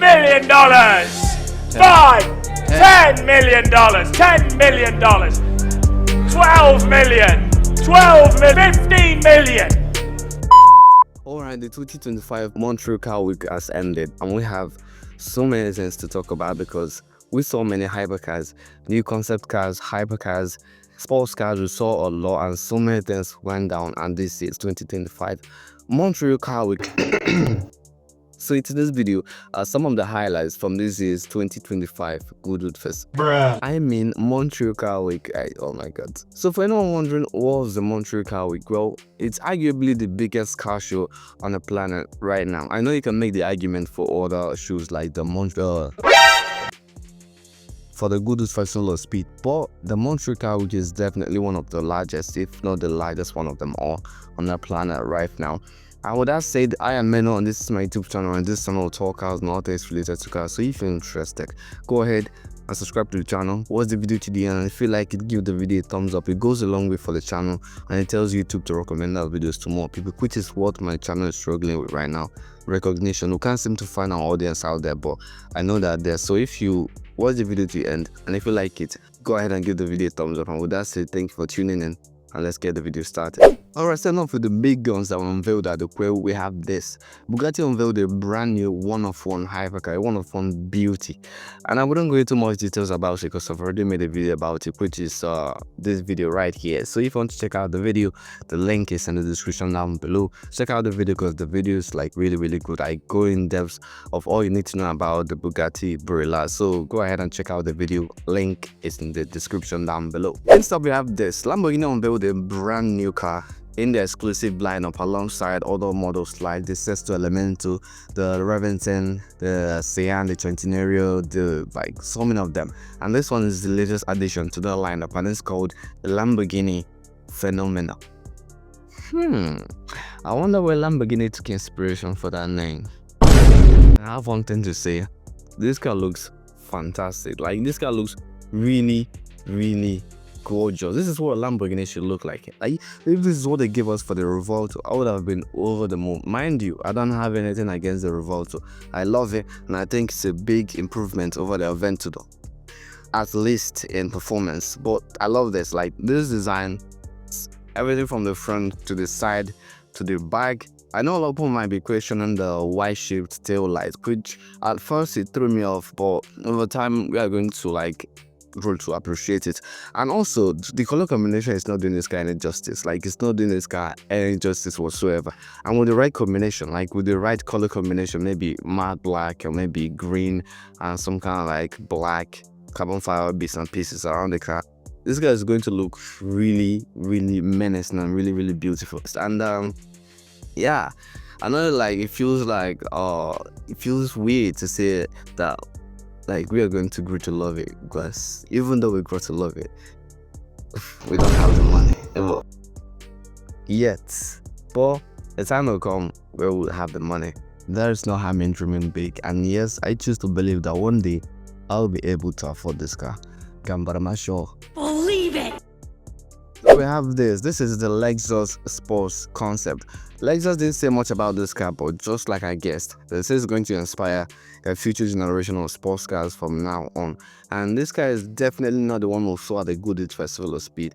million, $10 million, $10 million, 12 million, 12 million, 15 million. Alright, the 2025 Monterey Car Week has ended and we have so many things to talk about because we saw many hypercars, new concept cars, hypercars, sports cars. We saw a lot and so many things went down, and this is 2025 Monterey Car Week. So in today's video, some of the highlights from this year's 2025 Goodwood Fest. I mean Monterey Car Week. Oh my god. So for anyone wondering what was the Monterey Car Week, well, it's arguably the biggest car show on the planet right now. I know you can make the argument for other shows like the for the Goodwood Festival of Speed, but the Monterey Car Week is definitely one of the largest, if not the largest one of them all on the planet right now. And with that said, I am Meno and this is my YouTube channel, and this channel will talk cars and all things related to cars. So if you're interested, go ahead and subscribe to the channel, watch the video to the end, and if you like it, give the video a thumbs up. It goes a long way for the channel and it tells YouTube to recommend our videos to more people, which is what my channel is struggling with right now. Recognition. We can't seem to find our audience out there, but I know that there. So if you watch the video to the end and if you like it, go ahead and give the video a thumbs up. And with that said, thank you for tuning in and let's get the video started. Alright, starting off with the big guns that were unveiled at the Quail, we have this. Bugatti unveiled a brand new one-of-one hypercar, a one-of-one beauty. And I wouldn't go into much details about it because I've already made a video about it, which is this video right here. So if you want to check out the video, the link is in the description down below. Check out the video because the video is like really good. I go in depth of all you need to know about the Bugatti Brouillard. So go ahead and check out the video. Link is in the description down below. Next up we have this. Lamborghini unveiled a brand new car in the exclusive lineup alongside other models like the Sesto Elemento, the Reventon, the Cyan, the Centenario, like so many of them. And this one is the latest addition to the lineup and it's called the Lamborghini Phenomena. I wonder where Lamborghini took inspiration for that name. I have one thing to say. This car looks fantastic. Like this car looks really gorgeous. This is what a Lamborghini should look like. Like if this is what they give us for the Revolto, I would have been over the moon. Mind you, I don't have anything against the Revolto. I love it and I think it's a big improvement over the Aventador, at least in performance. But I love this. Like this design, everything from the front to the side to the back. I know a lot of people might be questioning the Y-shaped tail light, which at first it threw me off, but over time we are going to like grow to appreciate it. And also the color combination is not doing this guy any justice. Like it's not doing this guy any justice whatsoever. And with the right combination, like with the right color combination, maybe matte black or maybe green and some kind of like black carbon fiber bits and pieces around the car, this guy is going to look really menacing and really beautiful. And yeah, I know like it feels weird to say that like we are going to grow to love it, because even though we grow to love it, we don't have the money ever yet. But the time will come where we'll have the money. There is no harm in dreaming big, and yes, I choose to believe that one day I'll be able to afford this car. I'm sure. Believe it. We have this is the Lexus Sports concept. Lexus didn't say much about this car, but just like I guessed, this is going to inspire a future generation of sports cars from now on. And this car is definitely not the one we saw at the Goodwood Festival of Speed.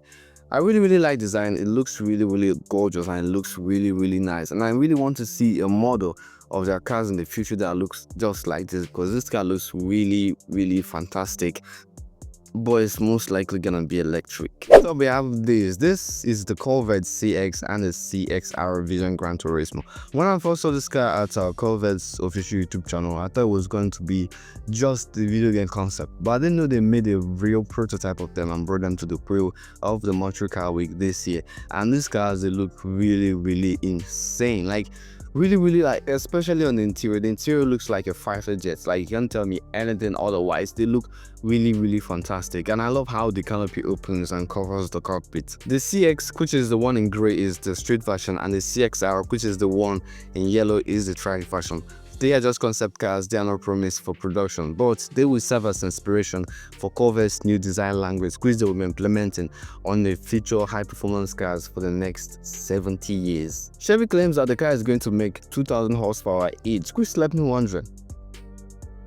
I really like design. It looks really gorgeous and it looks really nice. And I really want to see a model of their cars in the future that looks just like this, because this car looks really fantastic. But it's most likely gonna be electric. So we have this is the Corvette CX and the CXR Vision Gran Turismo. When I first saw this car at Corvette's official YouTube channel, I thought it was going to be just the video game concept, but I didn't know they made a real prototype of them and brought them to the Quail of the Monterey Car Week this year. And these cars, they look really insane. Like really like, especially on the interior. The interior looks like a fighter jet. Like you can't tell me anything otherwise. They look really fantastic, and I love how the canopy opens and covers the cockpit. The CX, which is the one in gray, is the street version, and the CXR, which is the one in yellow, is the track version. They are just concept cars. They are not promised for production, but they will serve as inspiration for Corvette's new design language, which they will be implementing on the future high-performance cars for the next 70 years. Chevy claims that the car is going to make 2,000 horsepower each, which left me wondering,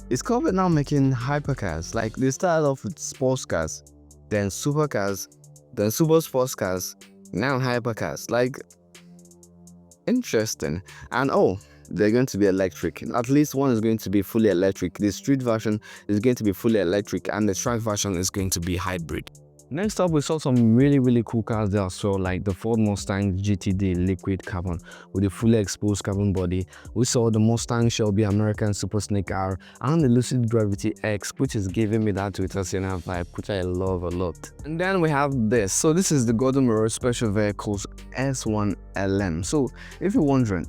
Is Corvette now making hypercars? Like they started off with sports cars, then supercars, then super sports cars, now hypercars. Like interesting. And oh, they're going to be electric. At least one is going to be fully electric. The street version is going to be fully electric, and the track version is going to be hybrid. Next up, we saw some really cool cars there as well, like the Ford Mustang GTD liquid carbon with a fully exposed carbon body. We saw the Mustang Shelby American Super Snake R and the Lucid Gravity X, which is giving me that Twitter Sienna vibe, which I love a lot. And then we have this. So this is the Gordon Moore Special Vehicles S1 LM. So if you're wondering,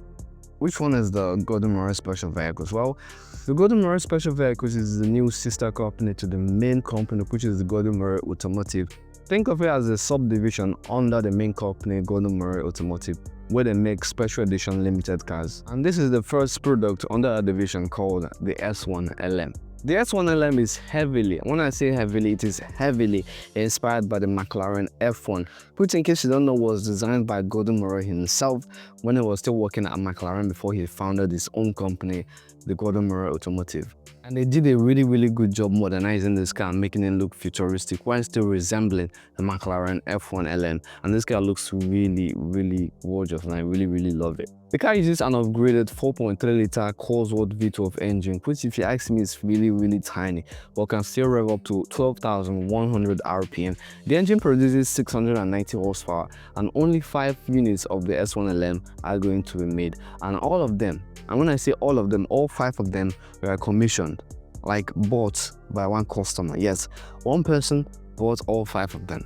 which one is the Gordon Moore Special Vehicles? Well, the Gordon Moore Special Vehicles is the new sister company to the main company, which is the Gordon Moore Automotive. Think of it as a subdivision under the main company, Gordon Moore Automotive, where they make special edition limited cars. And this is the first product under a division called the S1 LM. The S1 LM is heavily, when I say heavily, it is heavily inspired by the McLaren F1, which, in case you don't know, was designed by Gordon Moore himself when he was still working at McLaren before he founded his own company, the Gordon Moore Automotive. And they did a really good job modernizing this car and making it look futuristic while still resembling the McLaren F1 LM. And this car looks really gorgeous, and I really love it. The car uses an upgraded 4.3-liter Cosworth V12 engine, which, if you ask me, is really tiny, but can still rev up to 12,100 RPM. The engine produces 690 horsepower, and only 5 units of the S1 LM are going to be made. And all of them, and when I say all of them, all 5 of them were commissioned, like bought by one customer. Yes, one person bought all 5 of them.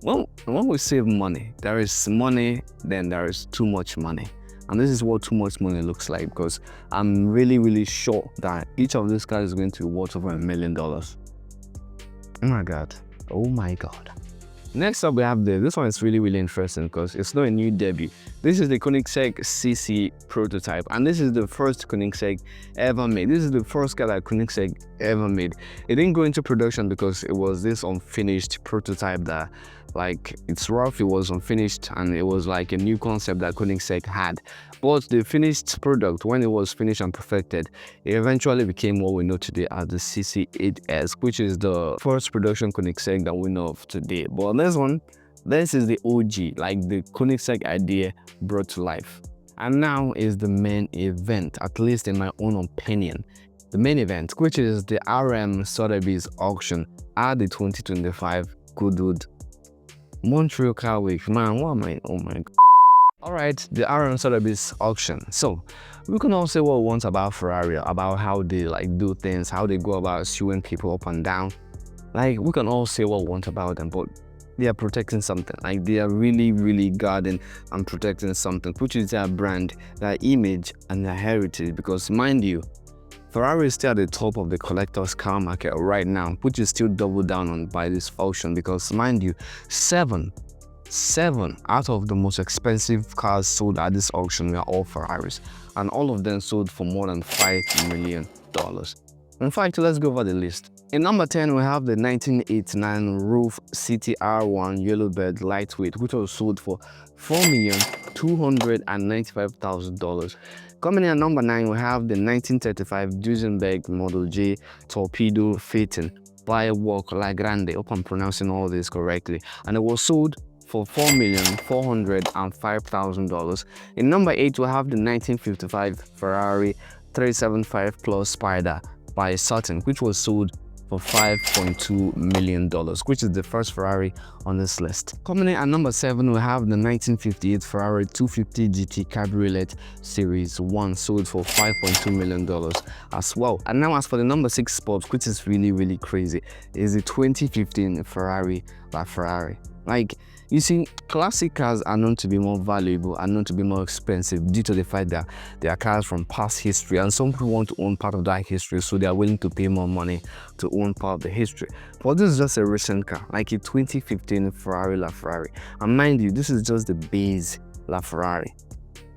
Well, when we save money, there is money, then there is too much money. And this is what too much money looks like, because I'm really sure that each of these cars is going to be worth over $1 million. Oh my god. Oh my god. Next up, we have this one is really interesting because it's not a new debut. This is the Koenigsegg CC prototype, and this is the first Koenigsegg ever made. This is the first car that Koenigsegg ever made. It didn't go into production because it was this unfinished prototype that, like, it's rough, it was unfinished, and it was like a new concept that Koenigsegg had. But the finished product, when it was finished and perfected, it eventually became what we know today as the CC8S, which is the first production Koenigsegg that we know of today. But this is the OG, like the Koenigsegg idea brought to life. And now is the main event, at least in my own opinion. The main event, which is the RM Sotheby's auction at the 2025 Goodwood Montreal Car Week. Man, what am I? Oh my god. Alright, the RM Sotheby's auction. So we can all say what we want about Ferrari, about how they like do things, how they go about suing people up and down. Like, we can all say what we want about them, but they are protecting something. Like, they are really guarding and protecting something, which is their brand, their image, and their heritage. Because mind you, Ferrari is still at the top of the collector's car market right now, which is still doubled down on by this auction. Because mind you, seven out of the most expensive cars sold at this auction were all Ferraris, and all of them sold for more than $5 million. In fact, let's go over the list. In number 10, we have the 1989 Roof CTR1 Yellowbird Lightweight, which was sold for $4,295,000. Coming in at number 9, we have the 1935 Duesenberg Model J Torpedo Phaeton by Walk La Grande. Hope I'm pronouncing all this correctly. And it was sold for $4,405,000. In number 8, we have the 1955 Ferrari 375 Plus Spider by Sutton, which was sold for $5.2 million, which is the first Ferrari on this list. Coming in at number 7, we have the 1958 Ferrari 250 GT Cabriolet Series 1, sold for $5.2 million as well. And now, as for the number 6 spot, which is really crazy, is the 2015 Ferrari LaFerrari. Like, you see, classic cars are known to be more valuable and known to be more expensive due to the fact that they are cars from past history, and some people want to own part of that history, so they are willing to pay more money to own part of the history. But this is just a recent car, like a 2015 Ferrari LaFerrari. And mind you, this is just the base LaFerrari,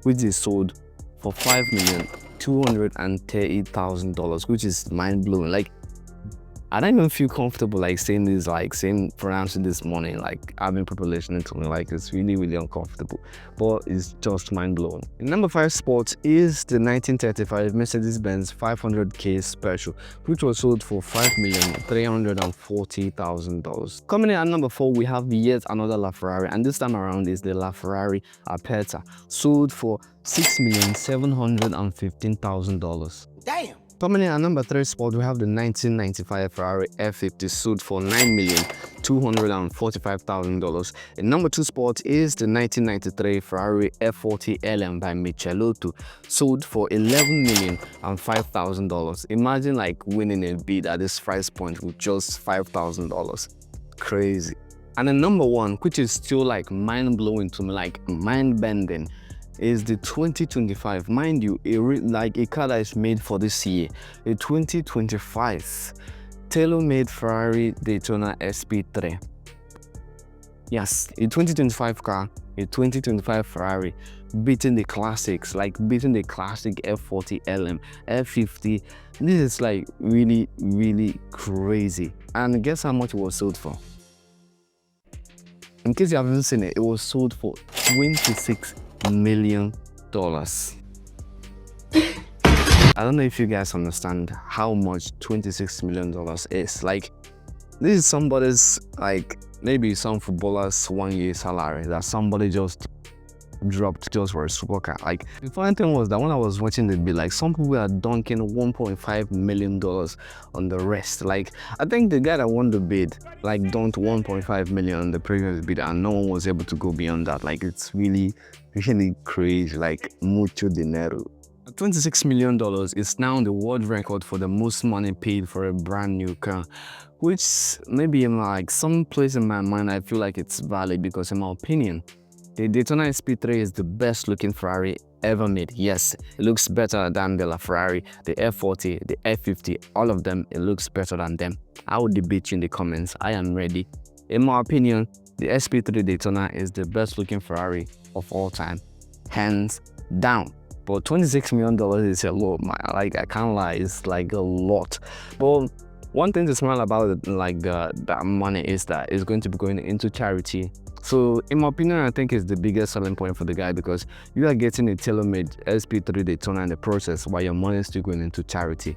which is sold for $5,230,000, which is mind-blowing. Like, I don't even feel comfortable like saying this, like pronouncing this morning, like having people listening to me, like it's really, really uncomfortable, but it's just mind blowing. In number 5 spot is the 1935 Mercedes-Benz 500k Special, which was sold for $5,340,000. Coming in at number 4, we have yet another LaFerrari, and this time around is the LaFerrari Aperta, sold for $6,715,000. Damn. Coming in at number 3 spot, we have the 1995 Ferrari F50, sold for $9,245,000. In number 2 spot is the 1993 Ferrari F40 LM by Michelotto, sold for $11,005,000. Imagine like winning a bid at this price point with just $5,000. Crazy. And then number 1, which is still like mind-blowing to me, like mind-bending, is the 2025, mind you, like a car that is made for this year, a 2025 tailor-made Ferrari Daytona SP3. Yes, a 2025 car, a 2025 Ferrari, beating the classics, like beating the classic F40 LM, F50. This is like really, really crazy. And guess how much it was sold for? In case you haven't seen it, it was sold for $26 million. I don't know if you guys understand how much $26 million is. Like, this is somebody's, like, maybe some footballer's 1 year salary that somebody just dropped just for a supercar. Like, the funny thing was that when I was watching the bid, like, some people are dunking $1.5 million on the rest. Like, I think the guy that won the bid like dunked $1.5 million on the previous bid, and no one was able to go beyond that. Like, it's really, really crazy. Like, mucho dinero. $26 million is now the world record for the most money paid for a brand new car, which maybe in like some place in my mind I feel like it's valid, because in my opinion, the Daytona SP3 is the best looking Ferrari ever made. Yes, it looks better than the LaFerrari, the F40, the F50, all of them, it looks better than them. I will debate you in the comments. I am ready. In my opinion, the SP3 Daytona is the best looking Ferrari of all time, hands down. But $26 million is a lot, man. Like, I can't lie, it's like a lot. But one thing to smile about it, like that money, is that it's going to be going into charity. So in my opinion, I think it's the biggest selling point for the guy, because you are getting a tailor-made SP3 Daytona in the process while your money is still going into charity.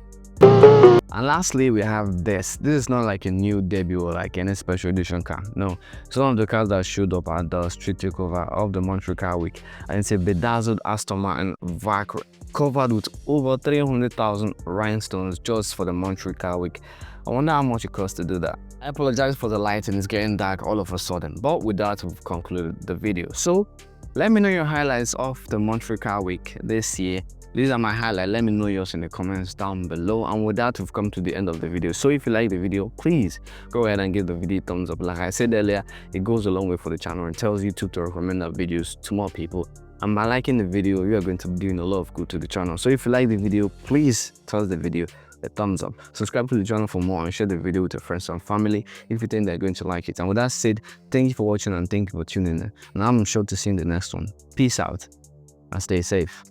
And lastly, we have this. This is not like a new debut or like any special edition car. No, it's one of the cars that showed up at the street takeover of the Monterey Car Week, and it's a bedazzled Aston Martin VAC covered with over 300,000 rhinestones just for the Monterey Car Week. I wonder how much it costs to do that. I apologize for the lighting, it's getting dark all of a sudden, but with that, we've concluded the video. So let me know your highlights of the Monterey Car Week this year. These are my highlights. Let me know yours in the comments down below. And with that, we've come to the end of the video. So if you like the video, please go ahead and give the video a thumbs up. Like I said earlier, it goes a long way for the channel and tells YouTube to recommend our videos to more people. And by liking the video, you are going to be doing a lot of good to the channel. So if you like the video, please toss the video a thumbs up. Subscribe to the channel for more and share the video with your friends and family if you think they're going to like it. And with that said, thank you for watching and thank you for tuning in. And I'm sure to see you in the next one. Peace out and stay safe.